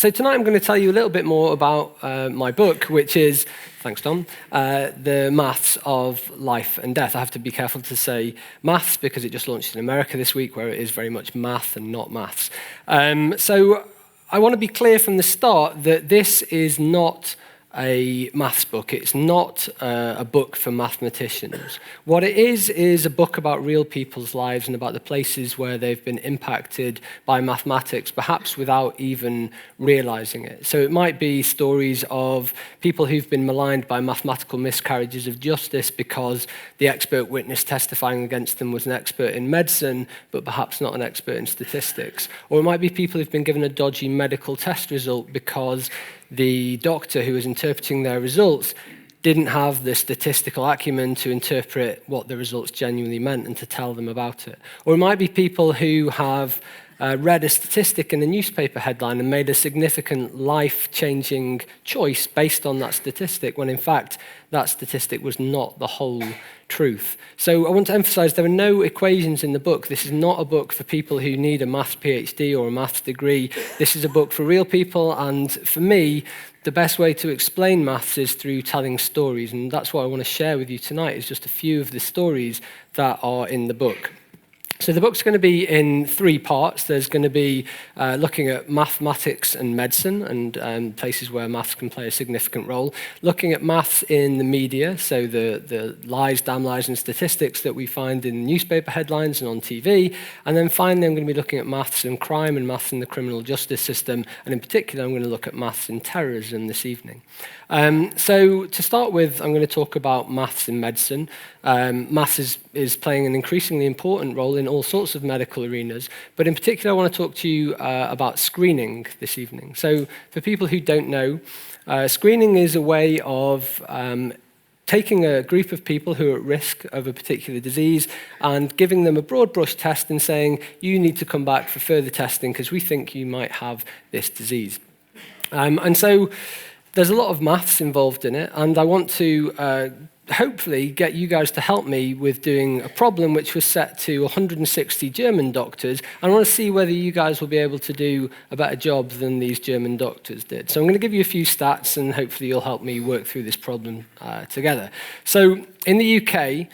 So tonight I'm going to tell you a little bit more about my book, which is, thanks Tom, The Maths of Life and Death. I have to be careful to say maths because it just launched in America this week, where it is very much math and not maths. So I want to be clear from the start that this is not a maths book. It's not a book for mathematicians. What it is a book about real people's lives and about the places where they've been impacted by mathematics, perhaps without even realizing it. So it might be stories of people who've been maligned by mathematical miscarriages of justice because the expert witness testifying against them was an expert in medicine, but perhaps not an expert in statistics. Or it might be people who've been given a dodgy medical test result because the doctor who was interpreting their results didn't have the statistical acumen to interpret what the results genuinely meant and to tell them about it. Or it might be people who have read a statistic in a newspaper headline and made a significant life-changing choice based on that statistic, when in fact that statistic was not the whole truth. So I want to emphasize there are no equations in the book. This is not a book for people who need a maths PhD or a maths degree. This is a book for real people, and for me, the best way to explain maths is through telling stories, and that's what I want to share with you tonight, is just a few of the stories that are in the book. So the book's going to be in three parts. There's going to be looking at mathematics and medicine and places where maths can play a significant role. Looking at maths in the media, so the lies, damn lies, and statistics that we find in newspaper headlines and on TV. And then finally, I'm going to be looking at maths and crime and maths in the criminal justice system. And in particular, I'm going to look at maths in terrorism this evening. So to start with, I'm going to talk about maths in medicine. Maths is playing an increasingly important role in all sorts of medical arenas, but in particular I want to talk to you about screening this evening. So for people who don't know, screening is a way of taking a group of people who are at risk of a particular disease and giving them a broad brush test and saying, you need to come back for further testing because we think you might have this disease. And so there's a lot of maths involved in it, and I want to hopefully get you guys to help me with doing a problem which was set to 160 German doctors. I want to see whether you guys will be able to do a better job than these German doctors did. So I'm going to give you a few stats, and hopefully you'll help me work through this problem together. So in the UK,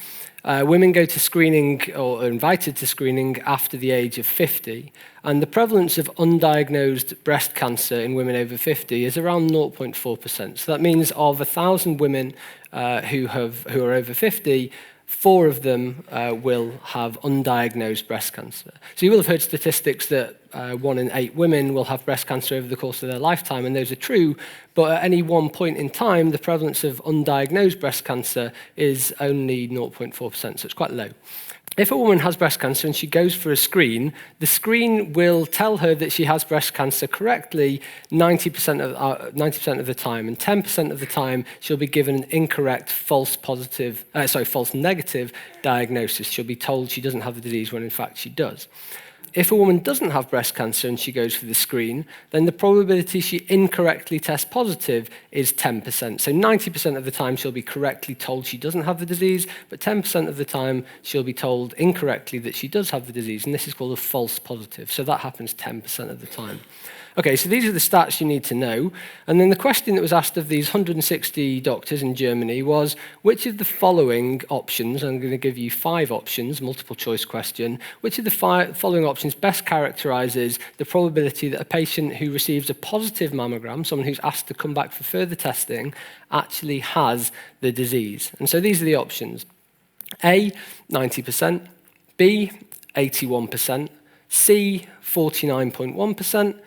women go to screening or are invited to screening after the age of 50, and the prevalence of undiagnosed breast cancer in women over 50 is around 0.4%. So that means of 1,000 women who are over 50, 4 of them will have undiagnosed breast cancer. So you will have heard statistics that 1 in 8 women will have breast cancer over the course of their lifetime, and those are true, but at any one point in time, the prevalence of undiagnosed breast cancer is only 0.4%, so it's quite low. If a woman has breast cancer and she goes for a screen, the screen will tell her that she has breast cancer correctly 90% of the time, and 10% of the time she'll be given an incorrect false negative diagnosis. She'll be told she doesn't have the disease when in fact she does. If a woman doesn't have breast cancer and she goes for the screen, then the probability she incorrectly tests positive is 10%. So 90% of the time she'll be correctly told she doesn't have the disease, but 10% of the time she'll be told incorrectly that she does have the disease, and this is called a false positive. So that happens 10% of the time. Okay, so these are the stats you need to know. And then the question that was asked of these 160 doctors in Germany was, which of the following options, I'm going to give you 5 options, multiple choice question, which of the following options best characterizes the probability that a patient who receives a positive mammogram, someone who's asked to come back for further testing, actually has the disease? And so these are the options. A, 90%, B, 81%, C, 49.1%,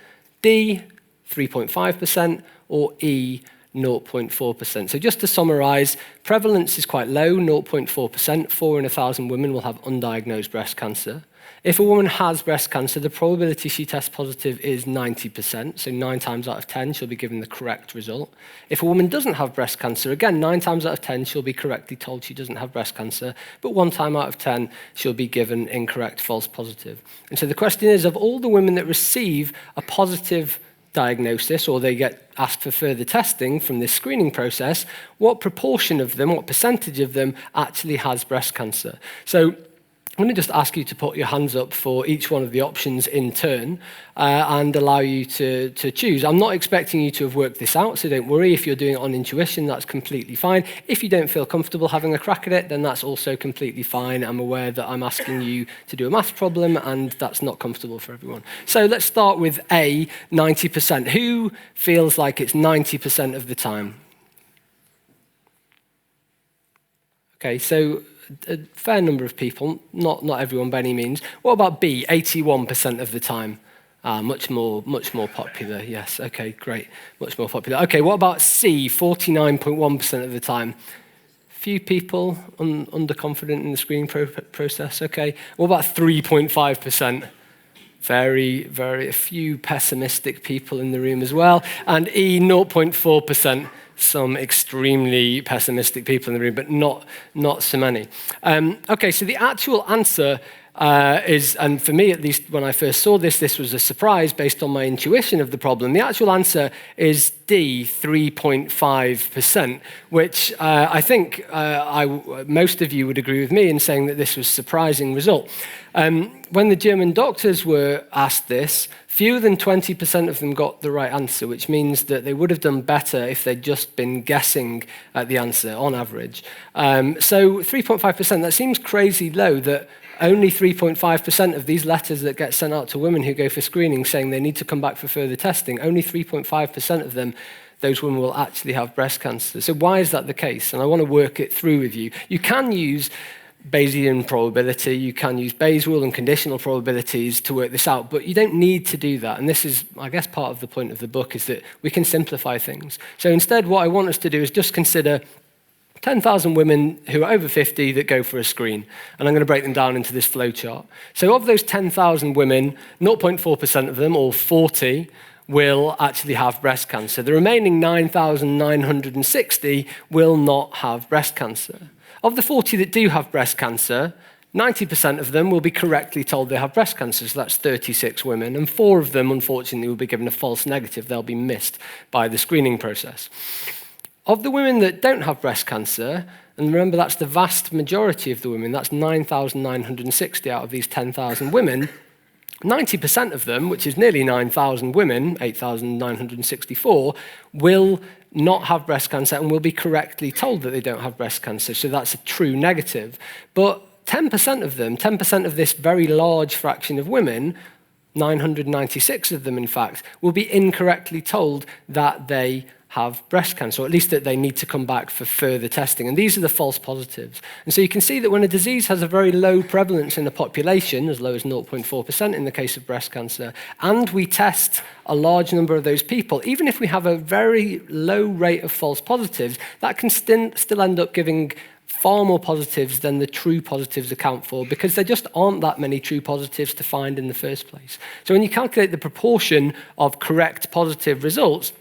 D, 3.5%, or E, 0.4%. So just to summarize, prevalence is quite low, 0.4%. 4 in 1,000 women will have undiagnosed breast cancer. If a woman has breast cancer, the probability she tests positive is 90%, so 9 times out of 10 she'll be given the correct result. If a woman doesn't have breast cancer, again, 9 times out of 10 she'll be correctly told she doesn't have breast cancer, but 1 time out of 10 she'll be given incorrect false positive. And so the question is, of all the women that receive a positive diagnosis, or they get asked for further testing from this screening process, what proportion of them, what percentage of them actually has breast cancer? So I'm going to just ask you to put your hands up for each one of the options in turn and allow you to choose. I'm not expecting you to have worked this out, so don't worry. If you're doing it on intuition, that's completely fine. If you don't feel comfortable having a crack at it, then that's also completely fine. I'm aware that I'm asking you to do a maths problem, and that's not comfortable for everyone. So let's start with A, 90%. Who feels like it's 90% of the time? Okay, so a fair number of people, not everyone by any means. What about B, 81% of the time? Much more popular, yes, okay, great, much more popular. Okay, what about C, 49.1% of the time? Few people underconfident in the screening process, okay. What about 3.5%? Very few pessimistic people in the room as well. And E, 0.4%. Some extremely pessimistic people in the room, but not so many. Okay, so the actual answer is, and for me at least when I first saw this, this was a surprise based on my intuition of the problem. The actual answer is D, 3.5%, which I think most of you would agree with me in saying that this was a surprising result. When the German doctors were asked this, fewer than 20% of them got the right answer, which means that they would have done better if they'd just been guessing at the answer on average. So 3.5%, that seems crazy low that only 3.5% of these letters that get sent out to women who go for screening saying they need to come back for further testing, only 3.5% of them, those women will actually have breast cancer. So why is that the case? And I want to work it through with you. You can use Bayesian probability, you can use Bayes' rule and conditional probabilities to work this out, but you don't need to do that. And this is, I guess, part of the point of the book is that we can simplify things. So instead, what I want us to do is just consider 10,000 women who are over 50 that go for a screen. And I'm going to break them down into this flow chart. So of those 10,000 women, 0.4% of them, or 40, will actually have breast cancer. The remaining 9,960 will not have breast cancer. Of the 40 that do have breast cancer, 90% of them will be correctly told they have breast cancer, so that's 36 women, and 4 of them, unfortunately, will be given a false negative. They'll be missed by the screening process. Of the women that don't have breast cancer, and remember that's the vast majority of the women, that's 9,960 out of these 10,000 women, 90% of them, which is nearly 9,000 women, 8,964, will not have breast cancer and will be correctly told that they don't have breast cancer. So that's a true negative. But 10% of them, 10% of this very large fraction of women, 996 of them in fact, will be incorrectly told that they have breast cancer, or at least that they need to come back for further testing. And these are the false positives. And so you can see that when a disease has a very low prevalence in the population, as low as 0.4% in the case of breast cancer, and we test a large number of those people, even if we have a very low rate of false positives, that can still end up giving far more positives than the true positives account for, because there just aren't that many true positives to find in the first place. So when you calculate the proportion of correct positive results,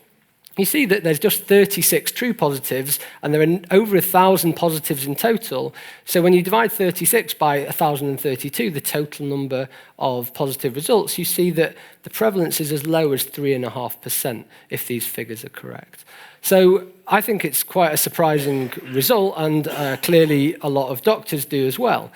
you see that there's just 36 true positives, and there are over 1,000 positives in total. So when you divide 36 by 1,032, the total number of positive results, you see that the prevalence is as low as 3.5% if these figures are correct. So I think it's quite a surprising result, and clearly a lot of doctors do as well.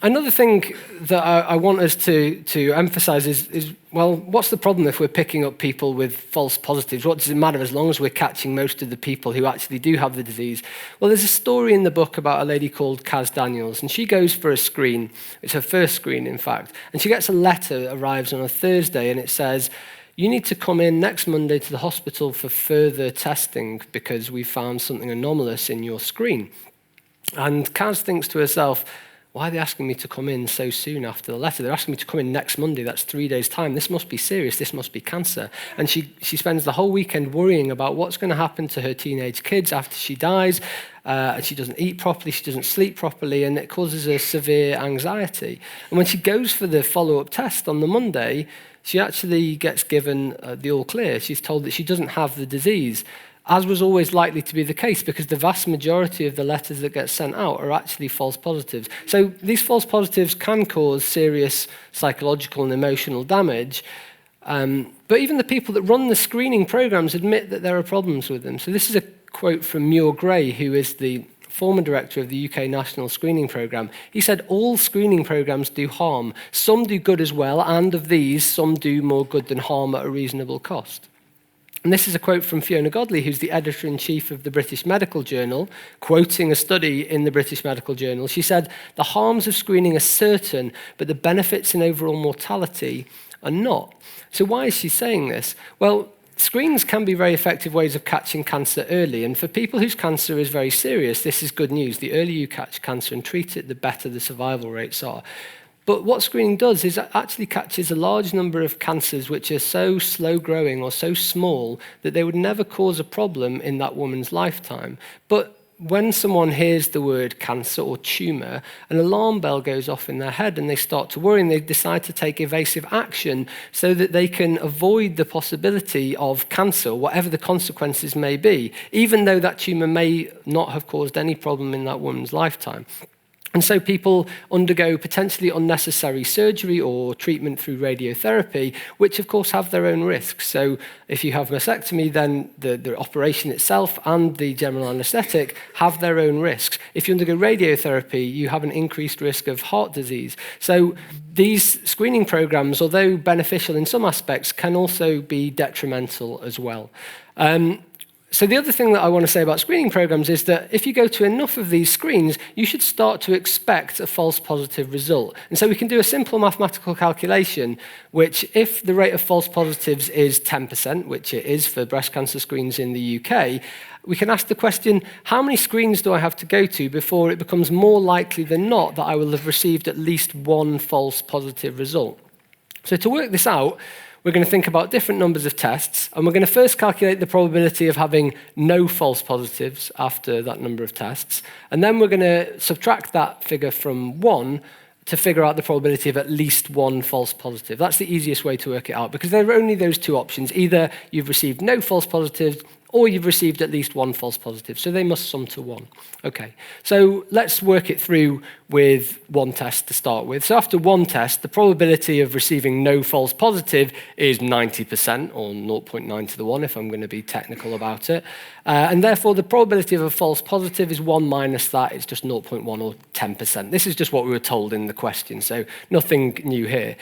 Another thing that I want us to emphasize is, well, what's the problem if we're picking up people with false positives? What does it matter as long as we're catching most of the people who actually do have the disease? Well, there's a story in the book about a lady called Kaz Daniels, and she goes for a screen. It's her first screen, in fact. And she gets a letter that arrives on a Thursday, and it says, you need to come in next Monday to the hospital for further testing because we found something anomalous in your screen. And Kaz thinks to herself, why are they asking me to come in so soon after the letter? They're asking me to come in next Monday. That's 3 days' time. This must be serious. This must be cancer. And she spends the whole weekend worrying about what's going to happen to her teenage kids after she dies. And she doesn't eat properly. She doesn't sleep properly. And it causes her severe anxiety. And when she goes for the follow-up test on the Monday, she actually gets given the all clear. She's told that she doesn't have the disease, as was always likely to be the case, because the vast majority of the letters that get sent out are actually false positives. So these false positives can cause serious psychological and emotional damage, but even the people that run the screening programs admit that there are problems with them. So this is a quote from Muir Gray, who is the former director of the UK National Screening Programme. He said all screening programmes do harm. Some do good as well, and of these, some do more good than harm at a reasonable cost. And this is a quote from Fiona Godley, who's the editor-in-chief of the British Medical Journal, quoting a study in the British Medical Journal. She said, "The harms of screening are certain, but the benefits in overall mortality are not." So why is she saying this? Well, screens can be very effective ways of catching cancer early, and for people whose cancer is very serious, this is good news. The earlier you catch cancer and treat it, the better the survival rates are. But what screening does is it actually catches a large number of cancers which are so slow growing or so small that they would never cause a problem in that woman's lifetime. But when someone hears the word cancer or tumour, an alarm bell goes off in their head and they start to worry and they decide to take evasive action so that they can avoid the possibility of cancer, whatever the consequences may be, even though that tumour may not have caused any problem in that woman's lifetime. And so people undergo potentially unnecessary surgery or treatment through radiotherapy, which of course have their own risks. So if you have mastectomy, then the operation itself and the general anaesthetic have their own risks. If you undergo radiotherapy, you have an increased risk of heart disease. So these screening programs, although beneficial in some aspects, can also be detrimental as well. So the other thing that I want to say about screening programs is that if you go to enough of these screens, you should start to expect a false positive result. And so we can do a simple mathematical calculation, which if the rate of false positives is 10%, which it is for breast cancer screens in the UK, we can ask the question, how many screens do I have to go to before it becomes more likely than not that I will have received at least one false positive result? So to work this out, we're going to think about different numbers of tests, and we're going to first calculate the probability of having no false positives after that number of tests, and then we're going to subtract that figure from 1 to figure out the probability of at least one false positive. That's the easiest way to work it out, because there are only those two options. Either you've received no false positives, or you've received at least one false positive, so they must sum to 1. Okay, so let's work it through with one test to start with. So after one test, the probability of receiving no false positive is 90%, or 0.9 to the 1, if I'm going to be technical about it. And therefore, the probability of a false positive is 1 minus that. It's just 0.1 or 10%. This is just what we were told in the question, so nothing new here.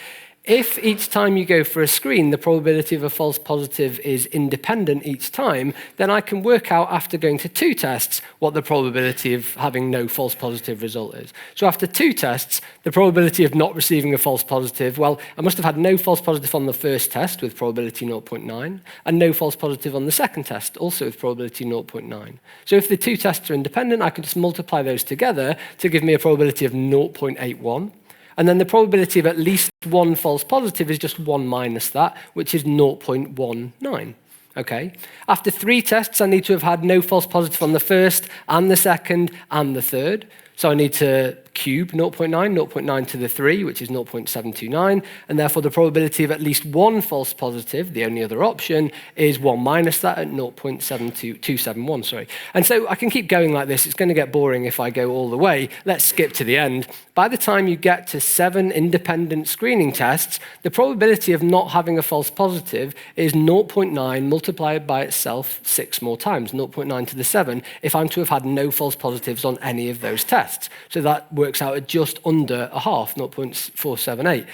If each time you go for a screen, the probability of a false positive is independent each time, then I can work out after going to 2 tests what the probability of having no false positive result is. So after 2 tests, the probability of not receiving a false positive, well, I must have had no false positive on the first test with probability 0.9, and no false positive on the second test, also with probability 0.9. So if the 2 tests are independent, I can just multiply those together to give me a probability of 0.81. And then the probability of at least one false positive is just 1 minus that, which is 0.19. Okay? After 3 tests, I need to have had no false positive on the first and the second and the third. So I need to cube 0.9 to the 3, which is 0.729, and therefore the probability of at least one false positive, the only other option, is 1 minus that at 0.271, sorry. And so I can keep going like this. It's going to get boring if I go all the way. Let's skip to the end. By the time you get to 7 independent screening tests, the probability of not having a false positive is 0.9 multiplied by itself 6 more times, 0.9 to the 7, if I'm to have had no false positives on any of those tests. So that works out at just under a half, 0.478.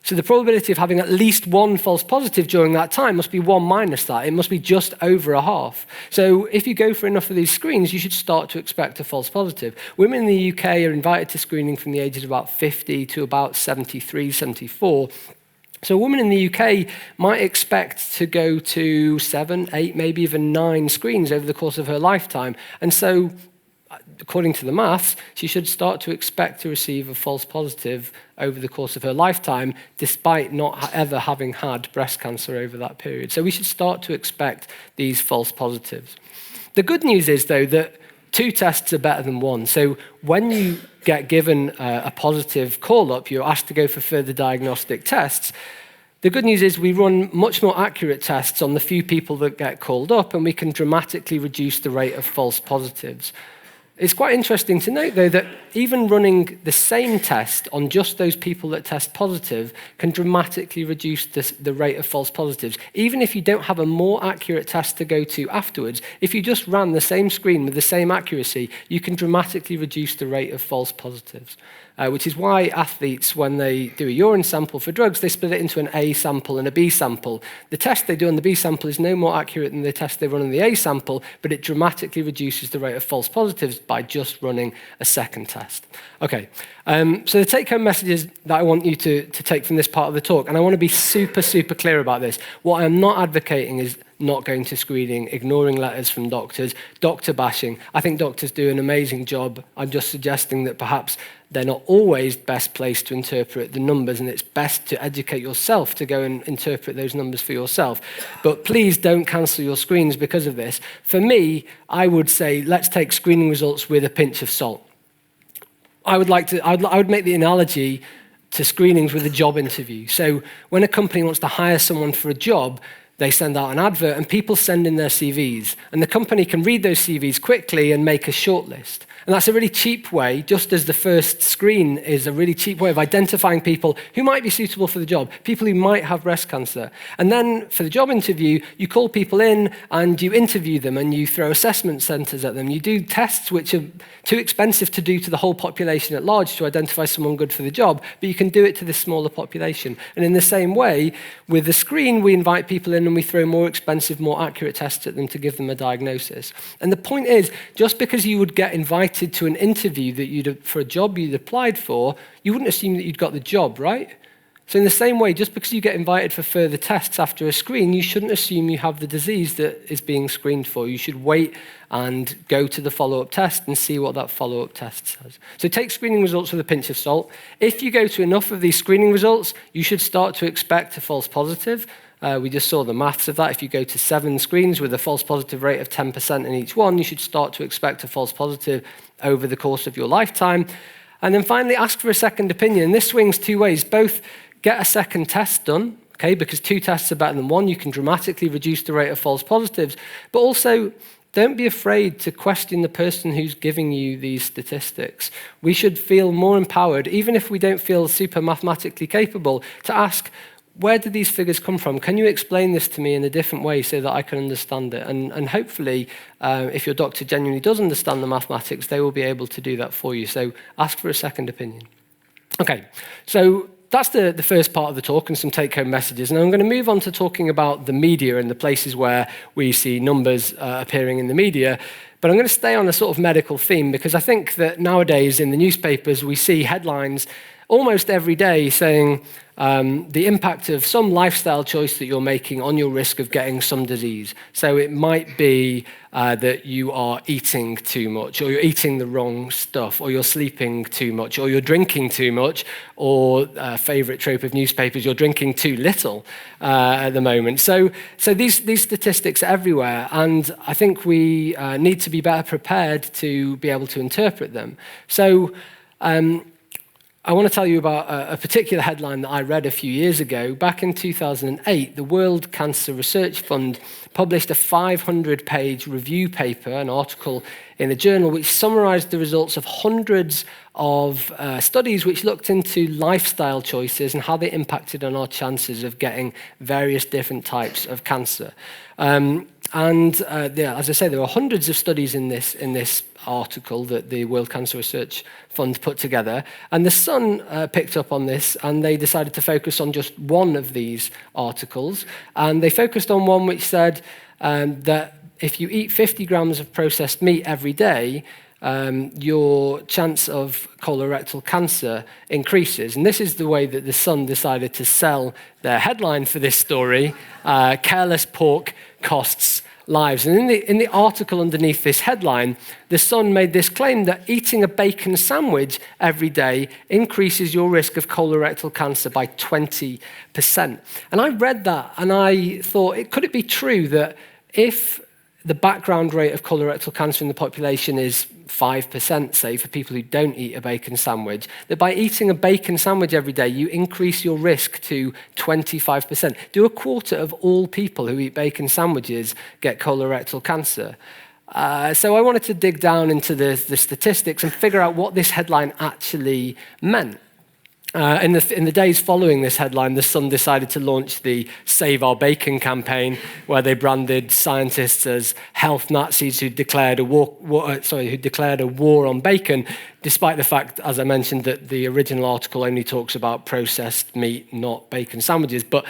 So the probability of having at least one false positive during that time must be 1 minus that. It must be just over a half. So if you go for enough of these screens, you should start to expect a false positive. Women in the UK are invited to screening from the ages of about 50 to about 73, 74. So a woman in the UK might expect to go to 7, 8, maybe even 9 screens over the course of her lifetime. And so according to the maths, she should start to expect to receive a false positive over the course of her lifetime, despite not ever having had breast cancer over that period. So we should start to expect these false positives. The good news is, though, that 2 tests are better than 1. So when you get given a positive call-up, you're asked to go for further diagnostic tests. The good news is we run much more accurate tests on the few people that get called up, and we can dramatically reduce the rate of false positives. It's quite interesting to note, though, that even running the same test on just those people that test positive can dramatically reduce the rate of false positives. Even if you don't have a more accurate test to go to afterwards, if you just ran the same screen with the same accuracy, you can dramatically reduce the rate of false positives. Which is why athletes, when they do a urine sample for drugs, they split it into an A sample and a B sample. The test they do on the B sample is no more accurate than the test they run on the A sample, but it dramatically reduces the rate of false positives by just running a second test. Okay, so the take-home messages that I want you to take from this part of the talk, and I want to be super, super clear about this. What I'm not advocating is not going to screening, ignoring letters from doctors, doctor bashing. I think doctors do an amazing job. I'm just suggesting that perhaps they're not always best placed to interpret the numbers, and it's best to educate yourself to go and interpret those numbers for yourself. But please don't cancel your screens because of this. For me, I would say let's take screening results with a pinch of salt. I would make the analogy to screenings with a job interview. So when a company wants to hire someone for a job, they send out an advert and people send in their CVs. And the company can read those CVs quickly and make a shortlist. And that's a really cheap way, just as the first screen is a really cheap way of identifying people who might be suitable for the job, people who might have breast cancer. And then for the job interview, you call people in and you interview them and you throw assessment centers at them. You do tests which are too expensive to do to the whole population at large to identify someone good for the job, but you can do it to this smaller population. And in the same way, with the screen, we invite people in and we throw more expensive, more accurate tests at them to give them a diagnosis. And the point is, just because you would get invited to an interview that for a job you'd applied for, you wouldn't assume that you'd got the job, right? So in the same way, just because you get invited for further tests after a screen, you shouldn't assume you have the disease that is being screened for. You should wait and go to the follow-up test and see what that follow-up test says. So take screening results with a pinch of salt. If you go to enough of these screening results, you should start to expect a false positive. We just saw the maths of that. If you go to 7 screens with a false positive rate of 10% in each one, you should start to expect a false positive over the course of your lifetime. And then finally, ask for a second opinion. And this swings two ways. Both get a second test done, okay, because 2 tests are better than 1. You can dramatically reduce the rate of false positives. But also, don't be afraid to question the person who's giving you these statistics. We should feel more empowered, even if we don't feel super mathematically capable, to ask, where do these figures come from? Can you explain this to me in a different way so that I can understand it? And hopefully, if your doctor genuinely does understand the mathematics, they will be able to do that for you. So ask for a second opinion. Okay, so that's the first part of the talk and some take-home messages. And I'm going to move on to talking about the media and the places where we see numbers appearing in the media. But I'm going to stay on a sort of medical theme because I think that nowadays in the newspapers we see headlines almost every day saying the impact of some lifestyle choice that you're making on your risk of getting some disease. So it might be that you are eating too much, or you're eating the wrong stuff, or you're sleeping too much, or you're drinking too much, or favorite trope of newspapers, you're drinking too little at the moment. So these statistics are everywhere, and I think we need to be better prepared to be able to interpret them. So I want to tell you about a particular headline that I read a few years ago. Back in 2008, the World Cancer Research Fund published a 500-page review paper, an article in a journal, which summarized the results of hundreds of studies which looked into lifestyle choices and how they impacted on our chances of getting various different types of cancer. As I say, there are hundreds of studies in this article that the World Cancer Research Fund put together, and the Sun picked up on this, and they decided to focus on just one of these articles, and they focused on one which said that if you eat 50 grams of processed meat every day, your chance of colorectal cancer increases. And this is the way that the Sun decided to sell their headline for this story, Careless Pork Costs Lives. And in the article underneath this headline, the Sun made this claim that eating a bacon sandwich every day increases your risk of colorectal cancer by 20%. And I read that and I thought, could it be true that if the background rate of colorectal cancer in the population is 5%, say, for people who don't eat a bacon sandwich, that by eating a bacon sandwich every day, you increase your risk to 25%. Do a quarter of all people who eat bacon sandwiches get colorectal cancer? So I wanted to dig down into the statistics and figure out what this headline actually meant. In the days following this headline, The Sun decided to launch the Save Our Bacon campaign, where they branded scientists as health Nazis who declared a war on bacon, despite the fact, as I mentioned, that the original article only talks about processed meat, not bacon sandwiches. But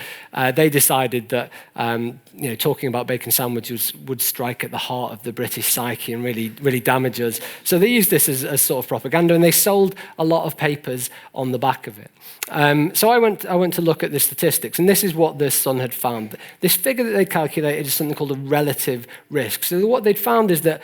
they decided that talking about bacon sandwiches would strike at the heart of the British psyche and really damage us. So they used this as sort of propaganda, and they sold a lot of papers on the back of it. So I went to look at the statistics, and this is what the Sun had found. This figure that they calculated is something called a relative risk. So what they'd found is that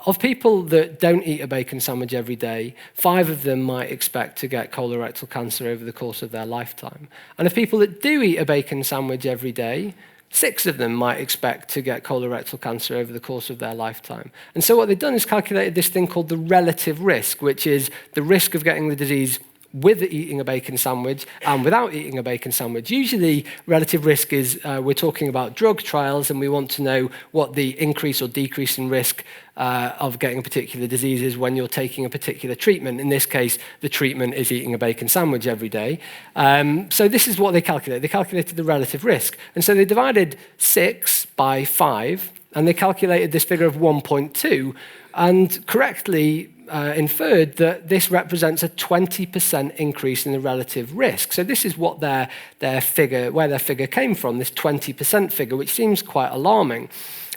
of people that don't eat a bacon sandwich every day, 5 of them might expect to get colorectal cancer over the course of their lifetime. And of people that do eat a bacon sandwich every day, 6 of them might expect to get colorectal cancer over the course of their lifetime. And so what they've done is calculated this thing called the relative risk, which is the risk of getting the disease with eating a bacon sandwich and without eating a bacon sandwich. Usually, relative risk is we're talking about drug trials, and we want to know what the increase or decrease in risk of getting a particular disease is when you're taking a particular treatment. In this case, the treatment is eating a bacon sandwich every day. So this is what they calculated. They calculated the relative risk. And so they divided 6 by 5, and they calculated this figure of 1.2, and correctly inferred that this represents a 20% increase in the relative risk. So this is what where their figure came from, this 20% figure, which seems quite alarming.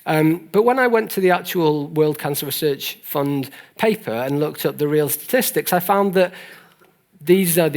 But when I went to the actual World Cancer Research Fund paper and looked up the real statistics, I found that these are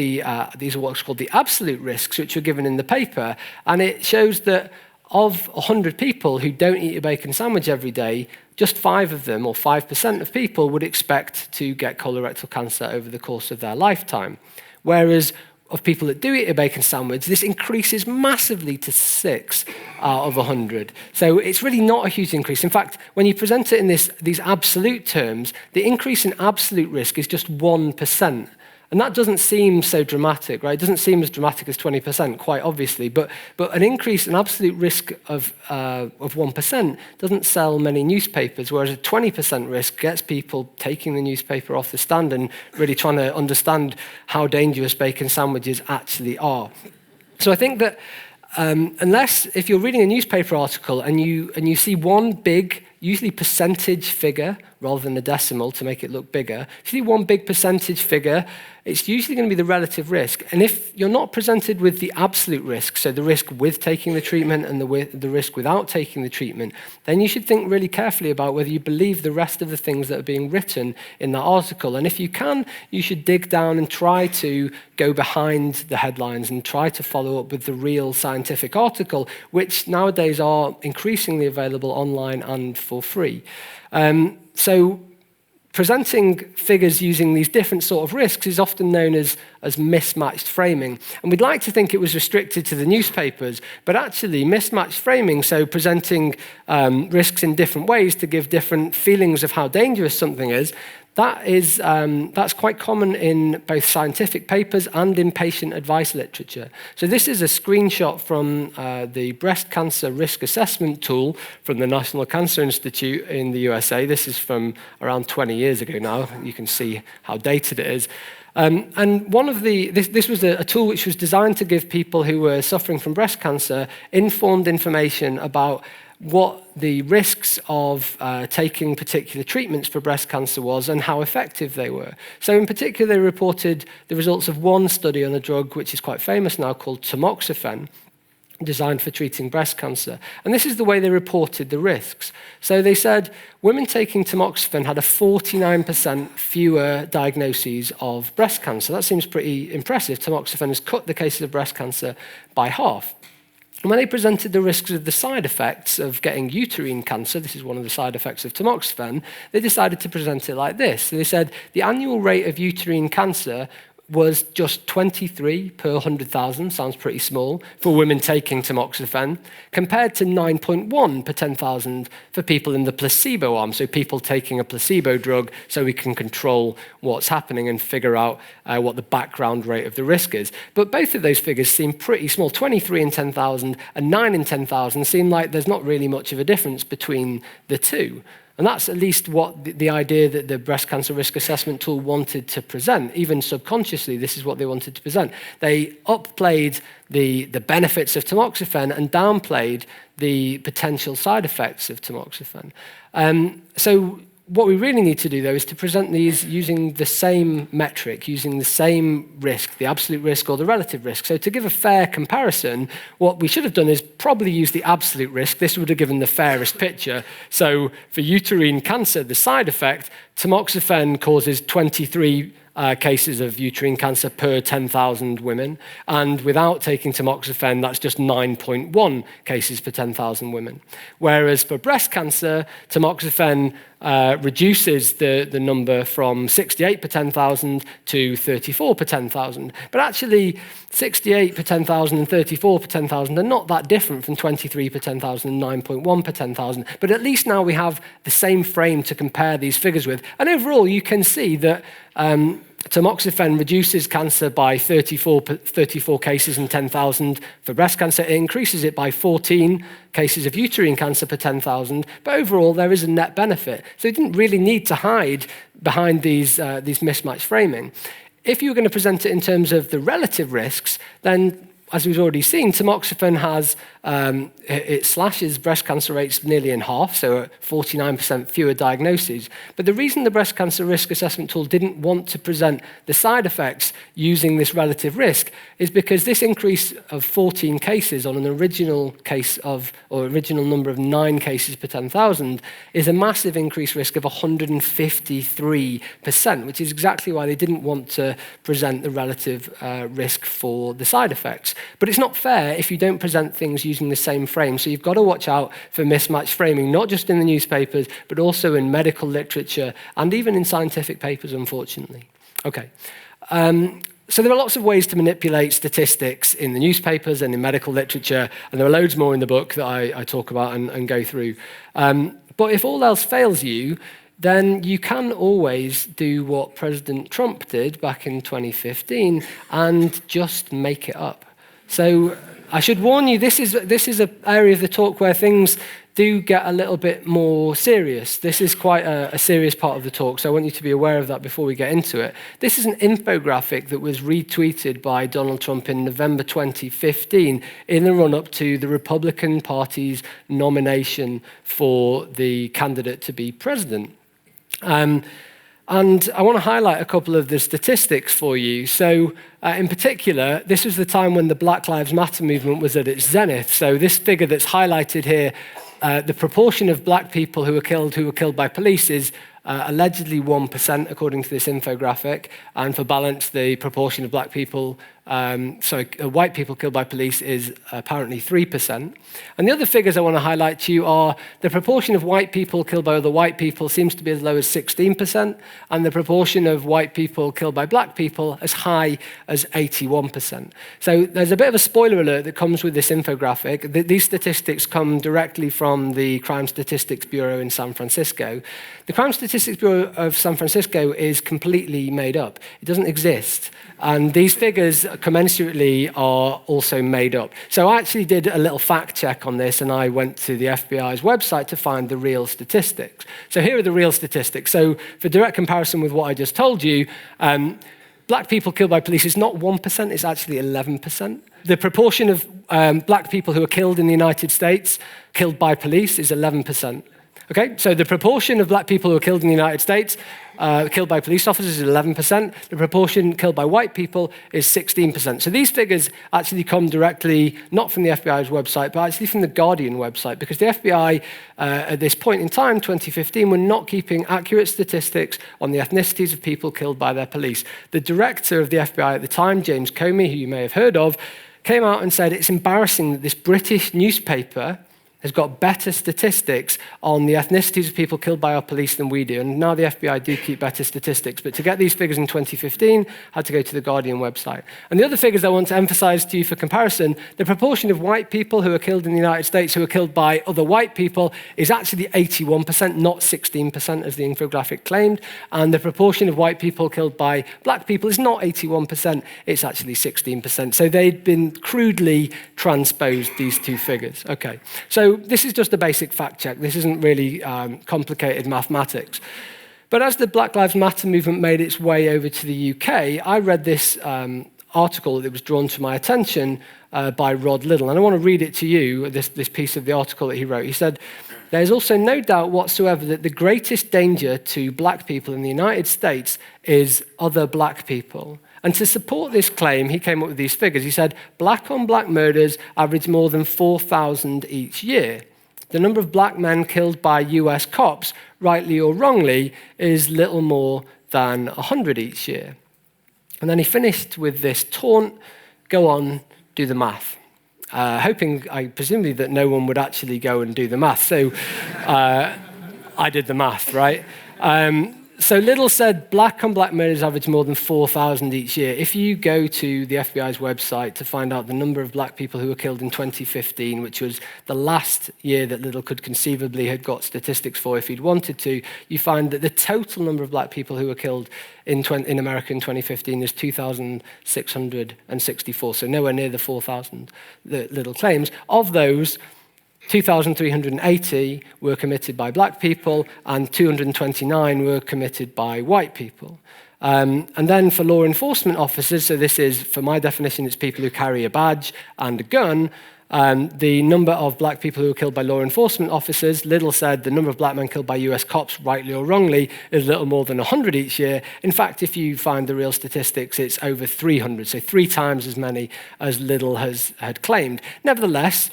what's called the absolute risks, which are given in the paper, and it shows that of 100 people who don't eat a bacon sandwich every day, just 5 of them, or 5% of people, would expect to get colorectal cancer over the course of their lifetime. Whereas of people that do eat a bacon sandwich, this increases massively to 6 out of 100. So it's really not a huge increase. In fact, when you present it in these absolute terms, the increase in absolute risk is just 1%. And that doesn't seem so dramatic, right? It doesn't seem as dramatic as 20%, quite obviously. But an increase in absolute risk of 1% doesn't sell many newspapers, whereas a 20% risk gets people taking the newspaper off the stand and really trying to understand how dangerous bacon sandwiches actually are. So I think that if you're reading a newspaper article and you see one big, usually percentage figure, rather than a decimal to make it look bigger, if you see one big percentage figure, it's usually going to be the relative risk. And if you're not presented with the absolute risk, so the risk with taking the treatment and the risk without taking the treatment, then you should think really carefully about whether you believe the rest of the things that are being written in that article. And if you can, you should dig down and try to go behind the headlines and try to follow up with the real scientific article, which nowadays are increasingly available online and for free. So presenting figures using these different sort of risks is often known as mismatched framing. And we'd like to think it was restricted to the newspapers, but actually mismatched framing, so presenting risks in different ways to give different feelings of how dangerous something is, that's quite common in both scientific papers and in patient advice literature. So this is a screenshot from the breast cancer risk assessment tool from the National Cancer Institute in the USA. This is from around 20 years ago now. You can see how dated it is. And this was a tool which was designed to give people who were suffering from breast cancer informed information about what the risks of taking particular treatments for breast cancer was and how effective they were. So in particular, they reported the results of one study on a drug which is quite famous now called tamoxifen, designed for treating breast cancer. And this is the way they reported the risks. So they said women taking tamoxifen had a 49% fewer diagnoses of breast cancer. That seems pretty impressive. Tamoxifen has cut the cases of breast cancer by half. And when they presented the risks of the side effects of getting uterine cancer, this is one of the side effects of tamoxifen, they decided to present it like this. So they said the annual rate of uterine cancer was just 23 per 100,000, sounds pretty small, for women taking tamoxifen, compared to 9.1 per 10,000 for people in the placebo arm, so people taking a placebo drug so we can control what's happening and figure out what the background rate of the risk is. But both of those figures seem pretty small. 23 in 10,000 and 9 in 10,000 seem like there's not really much of a difference between the two. And that's at least what the idea that the breast cancer risk assessment tool wanted to present. Even subconsciously, this is what they wanted to present. They upplayed the benefits of tamoxifen and downplayed the potential side effects of tamoxifen. So what we really need to do, though, is to present these using the same metric, using the same risk, the absolute risk or the relative risk. So to give a fair comparison, what we should have done is probably use the absolute risk. This would have given the fairest picture. So for uterine cancer, the side effect, tamoxifen causes 23 cases of uterine cancer per 10,000 women. And without taking tamoxifen, that's just 9.1 cases per 10,000 women. Whereas for breast cancer, tamoxifen reduces the number from 68 per 10,000 to 34 per 10,000. But actually, 68 per 10,000 and 34 per 10,000 are not that different from 23 per 10,000 and 9.1 per 10,000. But at least now we have the same frame to compare these figures with. And overall, you can see that tamoxifen reduces cancer by 34 cases in 10,000 for breast cancer. It increases it by 14 cases of uterine cancer per 10,000. But overall, there is a net benefit. So you didn't really need to hide behind these mismatched framing. If you were going to present it in terms of the relative risks, then as we've already seen, tamoxifen has, it slashes breast cancer rates nearly in half, so 49% fewer diagnoses. But the reason the breast cancer risk assessment tool didn't want to present the side effects using this relative risk is because this increase of 14 cases on an original number of 9 cases per 10,000 is a massive increased risk of 153%, which is exactly why they didn't want to present the relative risk for the side effects. But it's not fair if you don't present things using the same frame. So you've got to watch out for mismatched framing, not just in the newspapers, but also in medical literature and even in scientific papers, unfortunately. Okay. So there are lots of ways to manipulate statistics in the newspapers and in medical literature, and there are loads more in the book that I talk about and go through. But if all else fails you, then you can always do what President Trump did back in 2015 and just make it up. So I should warn you, this is an area of the talk where things do get a little bit more serious. This is quite a serious part of the talk, so I want you to be aware of that before we get into it. This is an infographic that was retweeted by Donald Trump in November 2015 in the run-up to the Republican Party's nomination for the candidate to be president. And I want to highlight a couple of the statistics for you. So in particular, this was the time when the Black Lives Matter movement was at its zenith. So this figure that's highlighted here, the proportion of black people who were killed by police is allegedly 1%, according to this infographic. And for balance, the proportion of white people killed by police is apparently 3%. And the other figures I want to highlight to you are the proportion of white people killed by other white people seems to be as low as 16%, and the proportion of white people killed by black people as high as 81%. So there's a bit of a spoiler alert that comes with this infographic. These statistics come directly from the Crime Statistics Bureau in San Francisco. The Crime Statistics Bureau of San Francisco is completely made up. It doesn't exist. And these figures commensurately are also made up. So I actually did a little fact check on this, and I went to the FBI's website to find the real statistics. So here are the real statistics. So for direct comparison with what I just told you, black people killed by police is not 1%, it's actually 11%. The proportion of black people who are killed in the United States killed by police is 11%. Okay, so the proportion of black people who are killed in the United States, killed by police officers, is 11%. The proportion killed by white people is 16%. So these figures actually come directly, not from the FBI's website, but actually from the Guardian website, because the FBI, at this point in time, 2015, were not keeping accurate statistics on the ethnicities of people killed by their police. The director of the FBI at the time, James Comey, who you may have heard of, came out and said it's embarrassing that this British newspaper has got better statistics on the ethnicities of people killed by our police than we do. And now the FBI do keep better statistics. But to get these figures in 2015, I had to go to the Guardian website. And the other figures I want to emphasize to you for comparison, the proportion of white people who are killed in the United States who are killed by other white people is actually 81%, not 16%, as the infographic claimed. And the proportion of white people killed by black people is not 81%, it's actually 16%. So they'd been crudely transposed, these two figures. Okay, so So this is just a basic fact check. This isn't really complicated mathematics. But as the Black Lives Matter movement made its way over to the UK, I read this article that was drawn to my attention by Rod Liddell. And I want to read it to you, this piece of the article that he wrote. He said, "There is also no doubt whatsoever that the greatest danger to black people in the United States is other black people." And to support this claim, he came up with these figures. He said, black-on-black murders average more than 4,000 each year. The number of black men killed by US cops, rightly or wrongly, is little more than 100 each year. And then he finished with this taunt, "Go on, do the math." Hoping, presumably, that no one would actually go and do the math. So I did the math, right? So Liddell said black-on-black murders average more than 4,000 each year. If you go to the FBI's website to find out the number of black people who were killed in 2015, which was the last year that Liddell could conceivably have got statistics for if he'd wanted to, you find that the total number of black people who were killed in America in 2015 is 2,664, so nowhere near the 4,000 that Liddell claims. Of those, 2,380 were committed by black people and 229 were committed by white people. And then for law enforcement officers, so this is, for my definition, it's people who carry a badge and a gun, the number of black people who were killed by law enforcement officers, Liddell said the number of black men killed by US cops, rightly or wrongly, is little more than 100 each year. In fact, if you find the real statistics, it's over 300, so 3 times as many as Liddell had claimed. Nevertheless,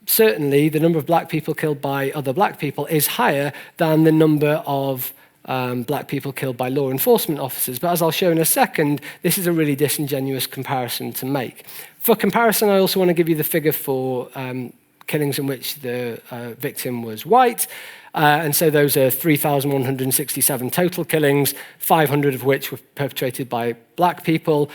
certainly the number of black people killed by other black people is higher than the number of black people killed by law enforcement officers. But as I'll show in a second, this is a really disingenuous comparison to make. For comparison, I also want to give you the figure for killings in which the victim was white. And so those are 3,167 total killings, 500 of which were perpetrated by black people,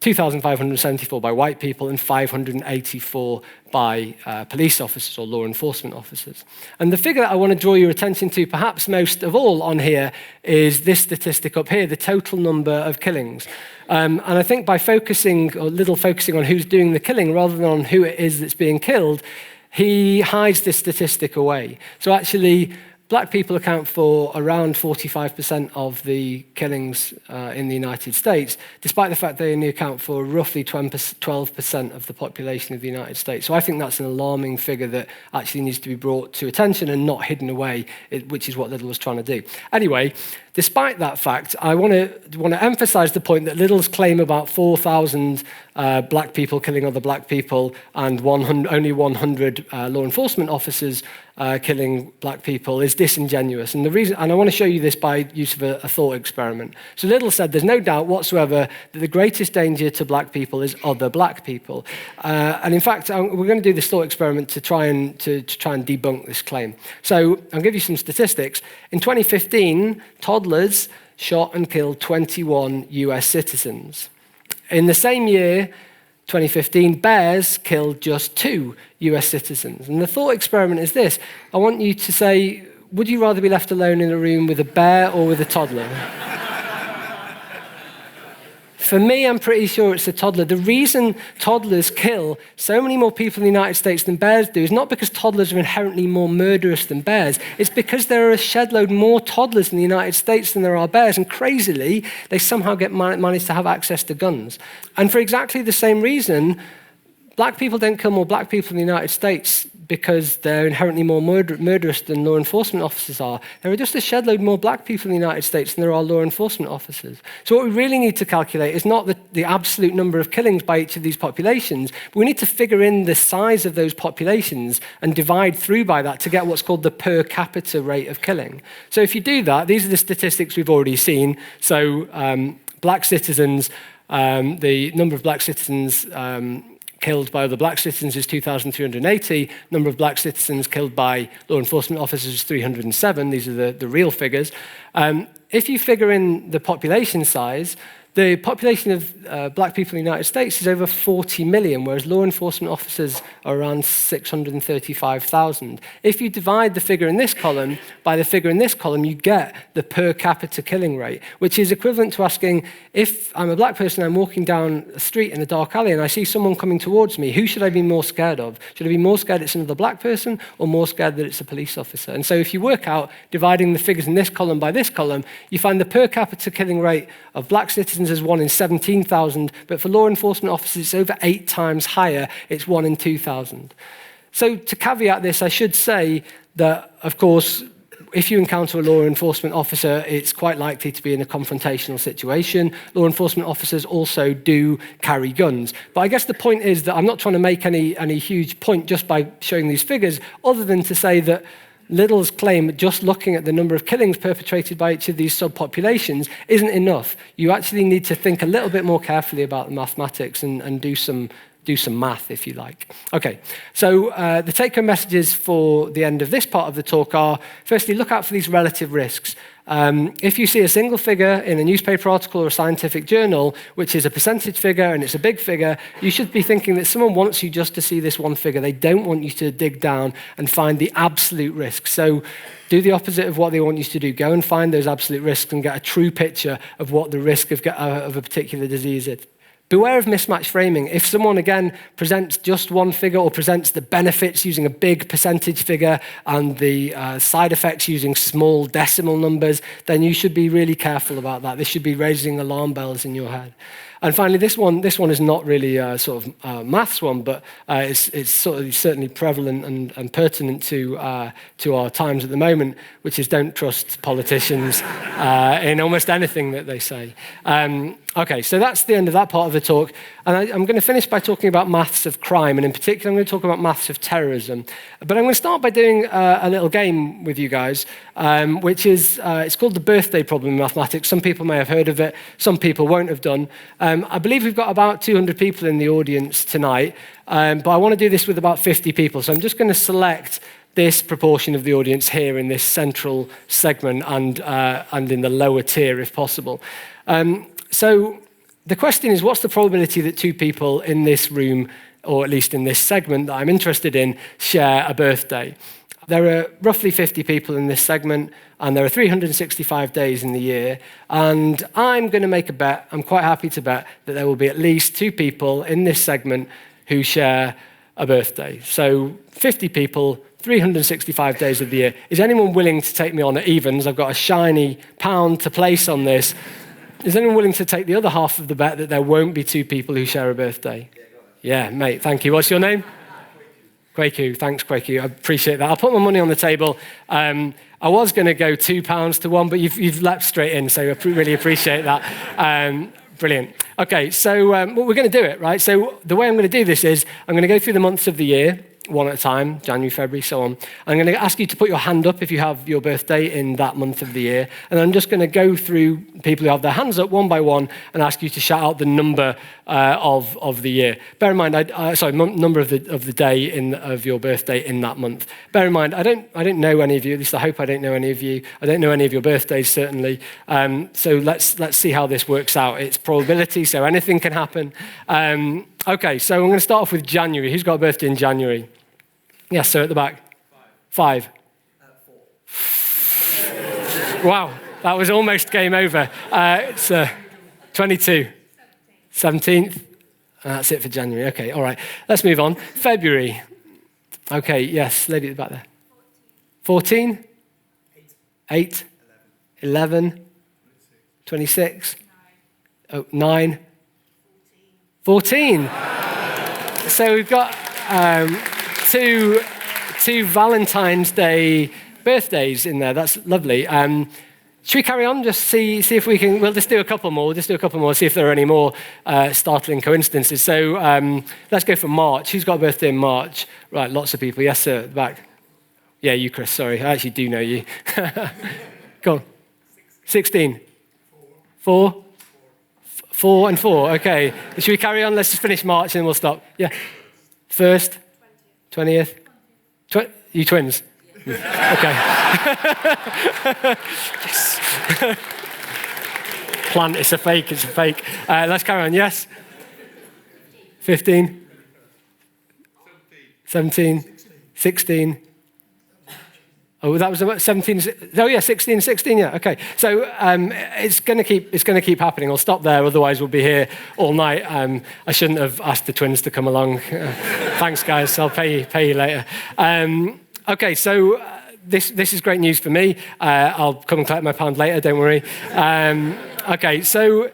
2,574 by white people, and 584 by police officers or law enforcement officers. And the figure that I want to draw your attention to, perhaps most of all on here, is this statistic up here, the total number of killings. And I think by focusing, or Liddell focusing on who's doing the killing rather than on who it is that's being killed, he hides this statistic away. So actually, black people account for around 45% of the killings in the United States, despite the fact they only account for roughly 12% of the population of the United States. So I think that's an alarming figure that actually needs to be brought to attention and not hidden away, which is what Liddell was trying to do. Anyway, despite that fact, I want to emphasize the point that Liddell's claim about 4,000 black people killing other black people and only 100 law enforcement officers killing black people is disingenuous. And the reason, and I want to show you this by use of a thought experiment. So Liddell said there's no doubt whatsoever that the greatest danger to black people is other black people. And in fact, we're going to do this thought experiment to try and debunk this claim. So I'll give you some statistics. In 2015, toddlers shot and killed 21 US citizens. In the same year, 2015, bears killed just 2 US citizens. And the thought experiment is this. I want you to say, would you rather be left alone in a room with a bear or with a toddler? For me, I'm pretty sure it's a toddler. The reason toddlers kill so many more people in the United States than bears do is not because toddlers are inherently more murderous than bears. It's because there are a shed load more toddlers in the United States than there are bears. And crazily, they somehow manage to have access to guns. And for exactly the same reason, black people don't kill more black people in the United States because they're inherently more murderous than law enforcement officers are. There are just a shed load more black people in the United States than there are law enforcement officers. So what we really need to calculate is not the absolute number of killings by each of these populations, but we need to figure in the size of those populations and divide through by that to get what's called the per capita rate of killing. So if you do that, these are the statistics we've already seen. So black citizens, the number of black citizens killed by other black citizens is 2,380. Number of black citizens killed by law enforcement officers is 307. These are the real figures. If you figure in the population size, The population of black people in the United States is over 40 million, whereas law enforcement officers are around 635,000. If you divide the figure in this column by the figure in this column, you get the per capita killing rate, which is equivalent to asking, if I'm a black person, I'm walking down a street in a dark alley and I see someone coming towards me, who should I be more scared of? Should I be more scared it's another black person or more scared that it's a police officer? And so if you work out dividing the figures in this column by this column, you find the per capita killing rate of black citizens is 1 in 17,000, but for law enforcement officers, it's over 8 times higher. It's 1 in 2,000. So to caveat this, I should say that, of course, if you encounter a law enforcement officer, it's quite likely to be in a confrontational situation. Law enforcement officers also do carry guns. But I guess the point is that I'm not trying to make any huge point just by showing these figures, other than to say that Little's claim that just looking at the number of killings perpetrated by each of these subpopulations isn't enough. You actually need to think a little bit more carefully about the mathematics and do some math, if you like. Okay, so the take-home messages for the end of this part of the talk are, firstly, look out for these relative risks. If you see a single figure in a newspaper article or a scientific journal, which is a percentage figure and it's a big figure, you should be thinking that someone wants you just to see this one figure. They don't want you to dig down and find the absolute risks. So do the opposite of what they want you to do. Go and find those absolute risks and get a true picture of what the risk of a particular disease is. Beware of mismatched framing. If someone, again, presents just one figure or presents the benefits using a big percentage figure and the side effects using small decimal numbers, then you should be really careful about that. This should be raising alarm bells in your head. And finally, this one is not really a sort of maths one, but it's sort of certainly prevalent and pertinent to our times at the moment, which is don't trust politicians in almost anything that they say. Okay, so that's the end of that part of the talk. And I'm going to finish by talking about maths of crime, and in particular, I'm going to talk about maths of terrorism. But I'm going to start by doing a little game with you guys, which is, it's called the birthday problem in mathematics. Some people may have heard of it, some people won't have done. I believe we've got about 200 people in the audience tonight, but I want to do this with about 50 people. So I'm just going to select this proportion of the audience here in this central segment and in the lower tier if possible. So the question is, what's the probability that 2 people in this room, or at least in this segment that I'm interested in, share a birthday? There are roughly 50 people in this segment, and there are 365 days in the year, and I'm going to make a bet, I'm quite happy to bet, that there will be at least 2 people in this segment who share a birthday. So 50 people, 365 days of the year. Is anyone willing to take me on at evens? I've got a shiny pound to place on this. Is anyone willing to take the other half of the bet that there won't be 2 people who share a birthday? Yeah, mate, thank you. What's your name? Kwaku. Thanks, Kwaku. I appreciate that. I'll put my money on the table. I was going to go £2 to 1, but you've leapt straight in, so I really appreciate that. Brilliant. Okay, so we're going to do it, right? So the way I'm going to do this is I'm going to go through the months of the year, one at a time, January, February, so on. I'm going to ask you to put your hand up if you have your birthday in that month of the year. And I'm just going to go through people who have their hands up one by one and ask you to shout out the number of the year. Bear in mind, number of the day of your birthday in that month. Bear in mind, I don't know any of you, at least I hope I don't know any of you. I don't know any of your birthdays, certainly. So let's see how this works out. It's probability, so anything can happen. Okay, so I'm going to start off with January. Who's got a birthday in January? Yes, sir, at the back. 5. 4. Wow, that was almost game over. It's 22. 17th. That's it for January. Okay, all right. Let's move on. February. Okay, yes, lady at the back there. 14? 8? 11? 26? 9? 14. So we've got two Valentine's Day birthdays in there. That's lovely. Should we carry on? Just see if we can. We'll just do a couple more. See if there are any more startling coincidences. So let's go for March. Who's got a birthday in March? Right, lots of people. Yes, sir, at the back. Yeah, you, Chris. Sorry, I actually do know you. Go on. 16. 4. 4 and 4. Okay. Should we carry on? Let's just finish March and then we'll stop. Yeah. 1st. 20th. You twins? Okay. Yes. plant. It's a fake. Let's carry on. Yes? 15? 17? 16? Oh, that was about 17. Oh, yeah, 16, yeah. Okay. So it's going to keep happening. I'll stop there, otherwise we'll be here all night. I shouldn't have asked the twins to come along. Thanks, guys. I'll pay you later. Okay, so this is great news for me. I'll come and collect my pound later. Don't worry. Okay, so